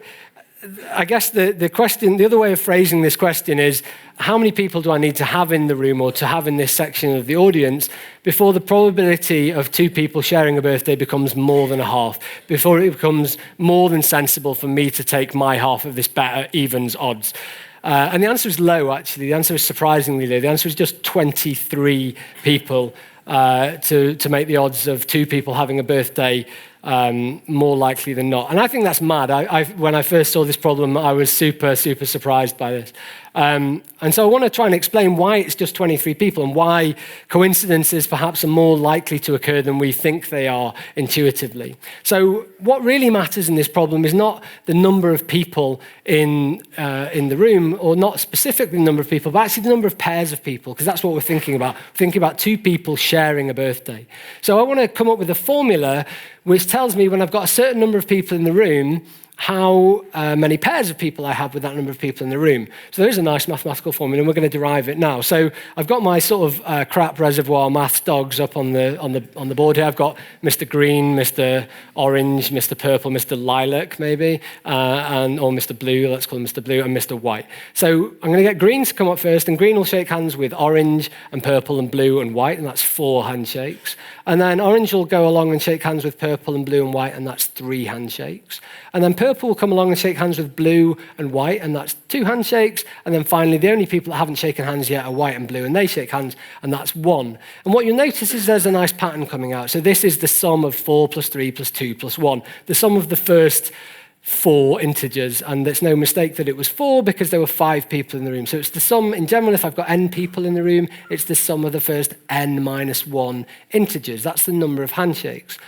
I guess the question, the other way of phrasing this question is, how many people do I need to have in the room or to have in this section of the audience before the probability of two people sharing a birthday becomes more than a half, before it becomes more than sensible for me to take my half of this better evens odds? And the answer is low, actually. The answer is surprisingly low. The answer is just 23 people to make the odds of two people having a birthday more likely than not. And I think that's mad. When I first saw this problem, I was super, super surprised by this. And so I want to try and explain why it's just 23 people and why coincidences perhaps are more likely to occur than we think they are intuitively. So what really matters in this problem is not the number of people in the room, or not specifically the number of people, but actually the number of pairs of people, because that's what we're thinking about. We're thinking about two people sharing a birthday. So I want to come up with a formula which tells me when I've got a certain number of people in the room, how many pairs of people I have with that number of people in the room. So there's a nice mathematical formula, and we're going to derive it now. So I've got my sort of crap reservoir maths dogs up on the board here. I've got Mr. Green, Mr. Orange, Mr. Purple, Mr. Lilac, maybe, or Mr. Blue. Let's call him Mr. Blue, and Mr. White. So I'm going to get Green to come up first, and Green will shake hands with Orange and Purple and Blue and White, and that's 4 handshakes. And then Orange will go along and shake hands with Purple and Blue and White, and that's 3 handshakes. And then Purple will come along and shake hands with Blue and White, and that's 2 handshakes. And then finally, the only people that haven't shaken hands yet are White and Blue, and they shake hands, and that's 1. And what you'll notice is there's a nice pattern coming out. So this is the sum of 4 plus 3 plus 2 plus 1, the sum of the first 4 integers, and it's no mistake that it was 4 because there were 5 people in the room. So it's the sum, in general, if I've got n people in the room, it's the sum of the first n minus 1 integers. That's the number of handshakes.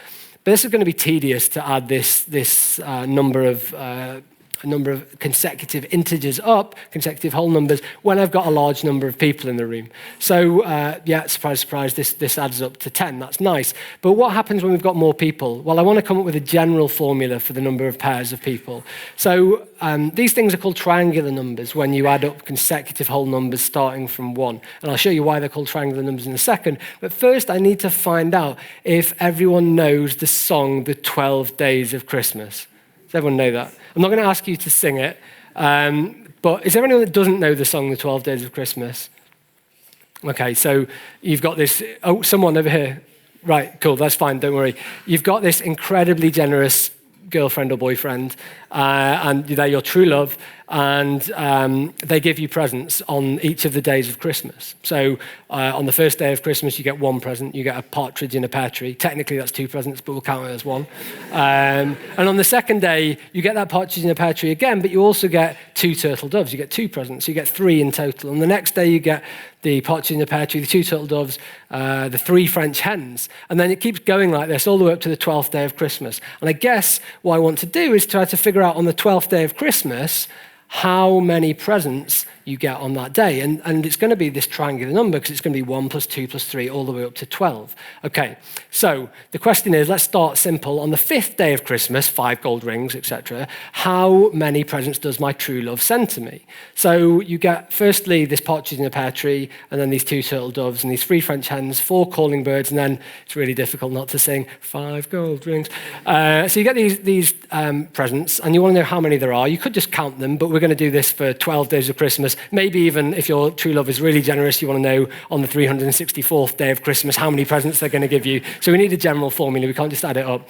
But this is going to be tedious to add this number of consecutive integers up, consecutive whole numbers, when I've got a large number of people in the room. So yeah, surprise, surprise, this adds up to 10. That's nice. But what happens when we've got more people? Well, I want to come up with a general formula for the number of pairs of people. So these things are called triangular numbers when you add up consecutive whole numbers starting from 1. And I'll show you why they're called triangular numbers in a second. But first, I need to find out if everyone knows the song, The 12 Days of Christmas. Does everyone know that? I'm not going to ask you to sing it, but is there anyone that doesn't know the song, The 12 Days of Christmas? Okay, so you've got this, oh, someone over here. Right, cool, that's fine, don't worry. You've got this incredibly generous girlfriend or boyfriend, and they're your true love, and they give you presents on each of the days of Christmas. So on the first day of Christmas, you get 1 present. You get a partridge in a pear tree. Technically, that's 2 presents, but we'll count it as 1. And on the second day, you get that partridge in a pear tree again, but you also get 2 turtle doves. You get 2 presents. You get 3 in total. And the next day, you get the partridge in the pear tree, the 2 turtle doves, the 3 French hens. And then it keeps going like this all the way up to the 12th day of Christmas. And I guess what I want to do is try to figure out on the 12th day of Christmas how many presents you get on that day. And it's going to be this triangular number because it's going to be 1 plus 2 plus 3 all the way up to 12. Okay, so the question is, let's start simple. On the 5th day of Christmas, 5 gold rings, etc., how many presents does my true love send to me? So you get, firstly, this partridge in a pear tree, and then these 2 turtle doves, and these 3 French hens, 4 calling birds, and then it's really difficult not to sing 5 gold rings. So you get these presents, and you want to know how many there are. You could just count them, but we're going to do this for 12 days of Christmas. Maybe even if your true love is really generous, you want to know on the 364th day of Christmas how many presents they're going to give you. So we need a general formula. We can't just add it up.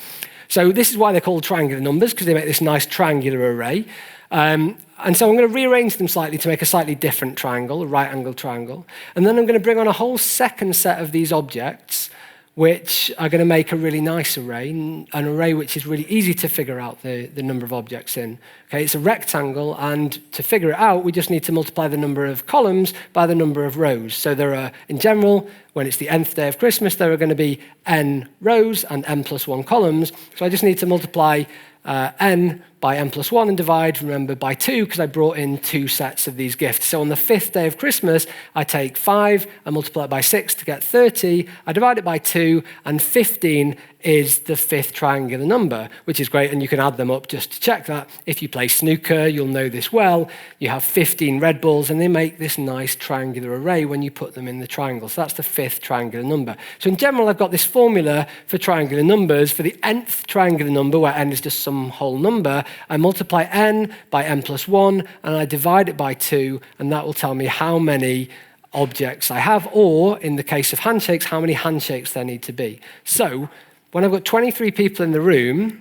So this is why they're called triangular numbers, because they make this nice triangular array. And so I'm going to rearrange them slightly to make a slightly different triangle, a right-angled triangle. And then I'm going to bring on a whole second set of these objects, which are going to make a really nice array, an array which is really easy to figure out the number of objects in. Okay, it's a rectangle, and to figure it out, we just need to multiply the number of columns by the number of rows. So there are, in general, when it's the nth day of Christmas, there are going to be n rows and n plus 1 columns. So I just need to multiply n by n plus 1 and divide, remember, by 2, because I brought in 2 sets of these gifts. So on the 5th day of Christmas, I take 5, I multiply it by 6 to get 30, I divide it by 2, and 15 is the 5th triangular number, which is great, and you can add them up just to check that. If you play snooker, you'll know this well. You have 15 red balls, and they make this nice triangular array when you put them in the triangle. So that's the 5th triangular number. So in general, I've got this formula for triangular numbers. For the nth triangular number, where n is just some whole number, I multiply n by n plus 1, and I divide it by 2, and that will tell me how many objects I have, or in the case of handshakes, how many handshakes there need to be. So when I've got 23 people in the room,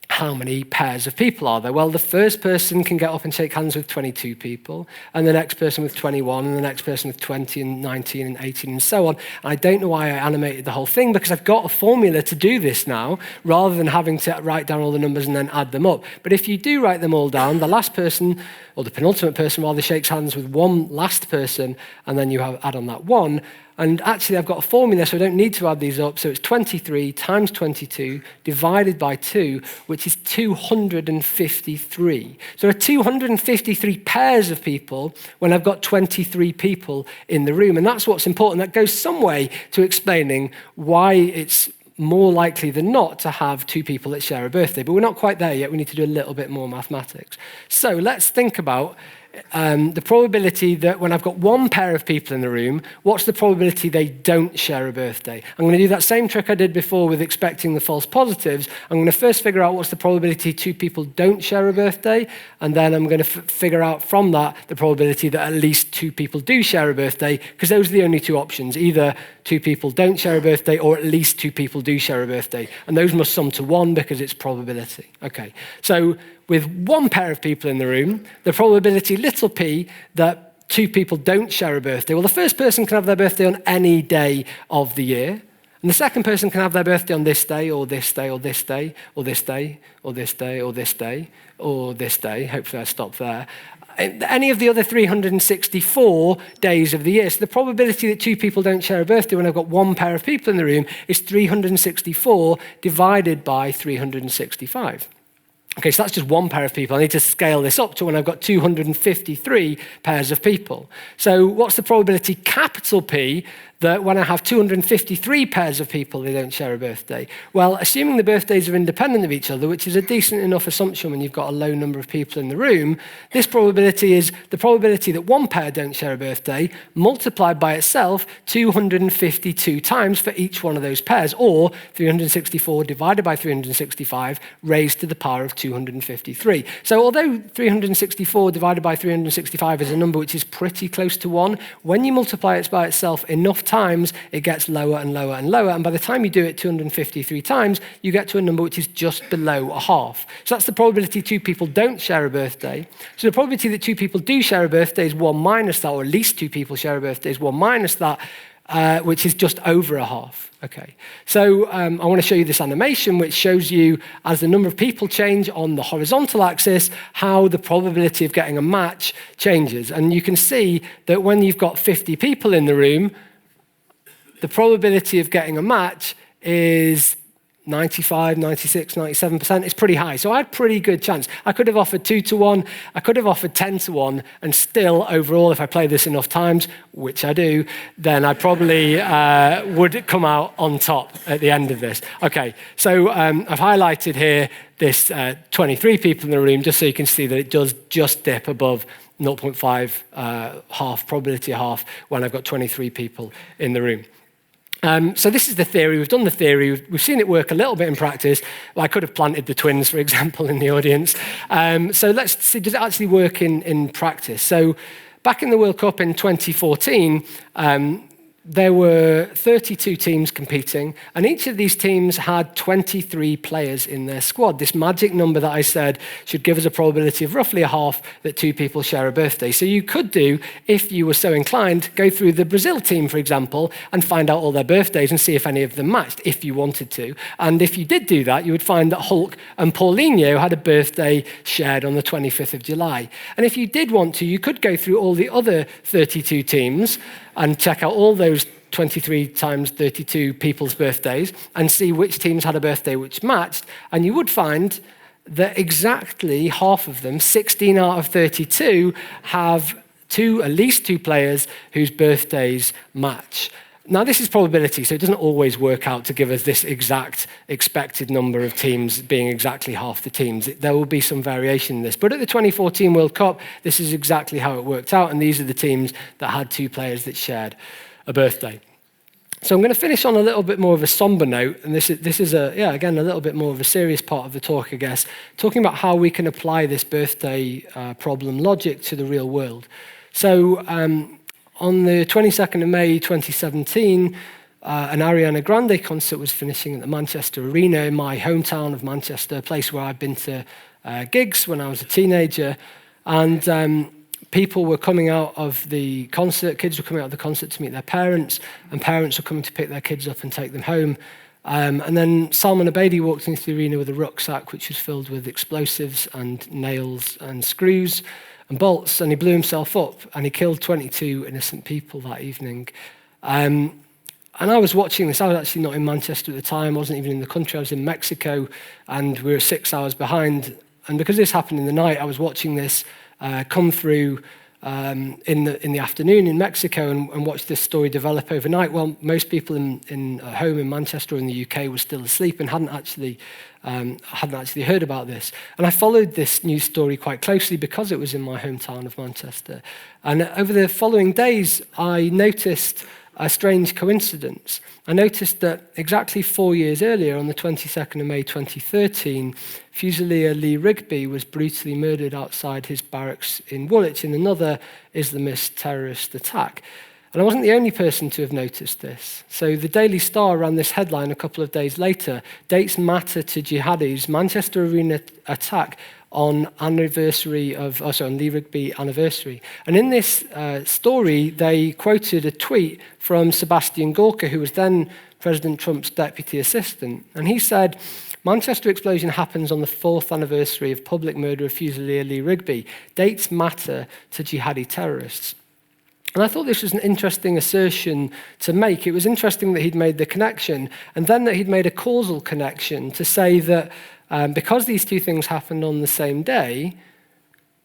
how many pairs of people are there? Well, the first person can get up and shake hands with 22 people, and the next person with 21, and the next person with 20 and 19 and 18 and so on. And I don't know why I animated the whole thing, because I've got a formula to do this now, rather than having to write down all the numbers and then add them up. But if you do write them all down, the last person, or the penultimate person rather, shakes hands with one last person, and then you add on that one. And actually, I've got a formula, so I don't need to add these up. So it's 23 times 22 divided by 2, which is 253. So there are 253 pairs of people when I've got 23 people in the room. And that's what's important. That goes some way to explaining why it's more likely than not to have 2 people that share a birthday. But we're not quite there yet. We need to do a little bit more mathematics. So let's think about the probability that when I've got one pair of people in the room, what's the probability they don't share a birthday? I'm going to do that same trick I did before with expecting the false positives. I'm going to first figure out what's the probability 2 people don't share a birthday, and then I'm going to figure out from that the probability that at least 2 people do share a birthday, because those are the only 2 options. Either 2 people don't share a birthday, or at least 2 people do share a birthday. And those must sum to 1 because it's probability. Okay, so with one pair of people in the room, the probability, little p, that 2 people don't share a birthday. Well, the first person can have their birthday on any day of the year. And the second person can have their birthday on this day, or this day, or this day, or this day, or this day, or this day, or this day. Hopefully I stop there. Any of the other 364 days of the year. So the probability that 2 people don't share a birthday when I've got one pair of people in the room is 364 divided by 365. Okay, so that's just one pair of people. I need to scale this up to when I've got 253 pairs of people. So what's the probability, capital P, that when I have 253 pairs of people, they don't share a birthday? Well, assuming the birthdays are independent of each other, which is a decent enough assumption when you've got a low number of people in the room, this probability is the probability that one pair don't share a birthday multiplied by itself 252 times for each one of those pairs, or 364 divided by 365 raised to the power of 253. So although 364 divided by 365 is a number which is pretty close to 1, when you multiply it by itself enough times, it gets lower and lower and lower. And by the time you do it 253 times, you get to a number which is just below a half. So that's the probability 2 people don't share a birthday. So the probability that 2 people do share a birthday is 1 minus that, or at least 2 people share a birthday is 1 minus that, which is just over a half. Okay, so I want to show you this animation which shows you, as the number of people change on the horizontal axis, how the probability of getting a match changes. And you can see that when you've got 50 people in the room, the probability of getting a match is 95, 96, 97%. It's pretty high. So I had pretty good chance. I could have offered 2 to 1. I could have offered 10 to 1. And still, overall, if I play this enough times, which I do, then I probably would come out on top at the end of this. Okay, so I've highlighted here this 23 people in the room, just so you can see that it does just dip above 0.5 half, probability half, when I've got 23 people in the room. So this is the theory. We've done the theory. We've seen it work a little bit in practice. Well, I could have planted the twins, for example, in the audience. So let's see, does it actually work in practice? So back in the World Cup in 2014, there were 32 teams competing, and each of these teams had 23 players in their squad. This magic number that I said should give us a probability of roughly a half that 2 people share a birthday. So you could do, if you were so inclined, go through the Brazil team, for example, and find out all their birthdays and see if any of them matched, if you wanted to. And if you did do that, you would find that Hulk and Paulinho had a birthday shared on the 25th of July. And if you did want to, you could go through all the other 32 teams and check out all those 23 times 32 people's birthdays and see which teams had a birthday which matched. And you would find that exactly half of them, 16 out of 32, have at least two players whose birthdays match. Now, this is probability, so it doesn't always work out to give us this exact expected number of teams being exactly half the teams. There will be some variation in this. But at the 2014 World Cup, this is exactly how it worked out, and these are the teams that had two players that shared a birthday. So I'm going to finish on a little bit more of a somber note, and this is again, a little bit more of a serious part of the talk, I guess, talking about how we can apply this birthday problem logic to the real world. So on the 22nd of May 2017, an Ariana Grande concert was finishing at the Manchester Arena in my hometown of Manchester, a place where I'd been to gigs when I was a teenager. And people were coming out of the concert, kids were coming out of the concert to meet their parents, and parents were coming to pick their kids up and take them home. And then Salman Abedi walked into the arena with a rucksack which was filled with explosives and nails and screws and bolts, and he blew himself up, and he killed 22 innocent people that evening. And I was watching this. I was actually not in Manchester at the time. I wasn't even in the country. I was in Mexico, and we were 6 hours behind. And because this happened in the night, I was watching this come through in the afternoon in Mexico and watch this story develop overnight. Well, most people in home in Manchester or in the UK were still asleep and hadn't actually heard about this. And I followed this news story quite closely because it was in my hometown of Manchester. And over the following days, I noticed a strange coincidence. I noticed that exactly 4 years earlier, on the 22nd of May 2013, Fusilier Lee Rigby was brutally murdered outside his barracks in Woolwich in another Islamist terrorist attack. And I wasn't the only person to have noticed this. So the Daily Star ran this headline a couple of days later: "Dates matter to jihadis, Manchester Arena attack on Lee Rigby anniversary." And in this story, they quoted a tweet from Sebastian Gorka, who was then President Trump's deputy assistant. And he said, "Manchester explosion happens on the 4th anniversary of public murder of Fusilier Lee Rigby. Dates matter to jihadi terrorists." And I thought this was an interesting assertion to make. It was interesting that he'd made the connection, and then that he'd made a causal connection to say that because these two things happened on the same day,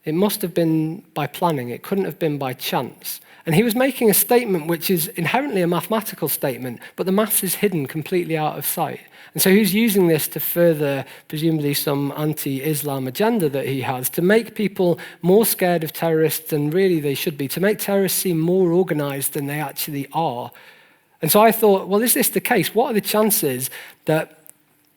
it must have been by planning. It couldn't have been by chance. And he was making a statement which is inherently a mathematical statement, but the maths is hidden completely out of sight. And so he's using this to further, presumably, some anti-Islam agenda that he has, to make people more scared of terrorists than really they should be, to make terrorists seem more organized than they actually are. And so I thought, well, is this the case? What are the chances that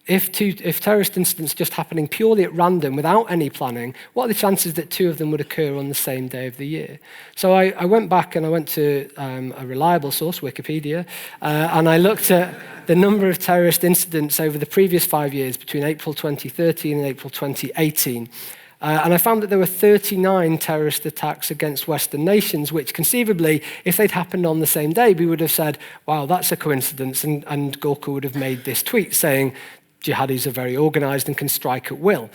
if terrorist incidents just happening purely at random, without any planning, what are the chances that two of them would occur on the same day of the year? So I went back and I went to a reliable source, Wikipedia, and I looked at the number of terrorist incidents over the previous 5 years, between April 2013 and April 2018. And I found that there were 39 terrorist attacks against Western nations, which conceivably, if they'd happened on the same day, we would have said, wow, that's a coincidence, and Gorka would have made this tweet saying, jihadis are very organized and can strike at will.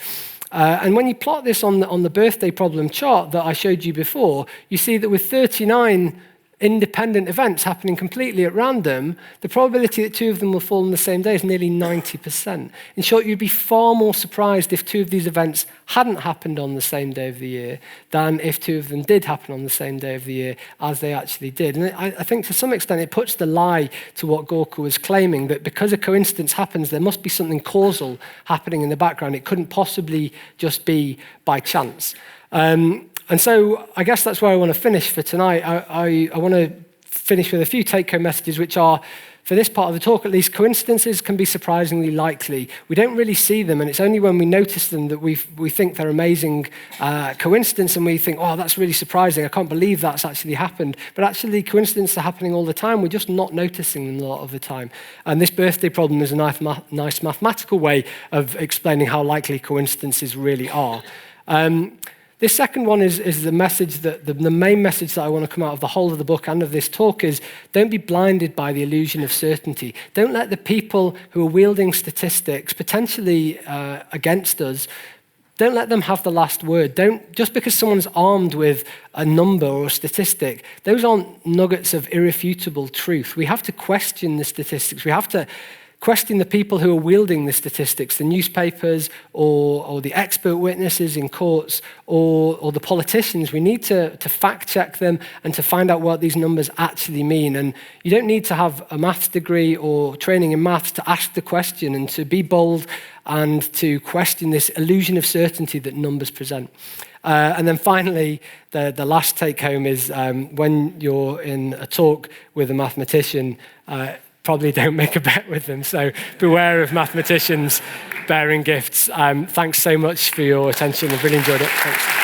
And when you plot this on the birthday problem chart that I showed you before, you see that with 39 independent events happening completely at random, the probability that two of them will fall on the same day is nearly 90%. In short, you'd be far more surprised if two of these events hadn't happened on the same day of the year than if two of them did happen on the same day of the year as they actually did. And I think to some extent it puts the lie to what Gorka was claiming, that because a coincidence happens, there must be something causal happening in the background. It couldn't possibly just be by chance. And so I guess that's where I want to finish for tonight. I want to finish with a few take-home messages, which are, for this part of the talk at least, coincidences can be surprisingly likely. We don't really see them, and it's only when we notice them that we think they're amazing coincidence, and we think, oh, that's really surprising. I can't believe that's actually happened. But actually, coincidences are happening all the time. We're just not noticing them a lot of the time. And this birthday problem is a nice mathematical way of explaining how likely coincidences really are. This second one is the message that the main message that I want to come out of the whole of the book and of this talk is: don't be blinded by the illusion of certainty. Don't let the people who are wielding statistics, potentially against us, don't let them have the last word. Just because someone's armed with a number or a statistic, those aren't nuggets of irrefutable truth. We have to question the statistics. We have to question the people who are wielding the statistics, the newspapers or the expert witnesses in courts or the politicians. We need to fact check them and to find out what these numbers actually mean. And you don't need to have a maths degree or training in maths to ask the question and to be bold and to question this illusion of certainty that numbers present. And then finally, the last take home is when you're in a talk with a mathematician, probably don't make a bet with them. So beware of mathematicians bearing gifts. Thanks so much for your attention. I've really enjoyed it. Thanks.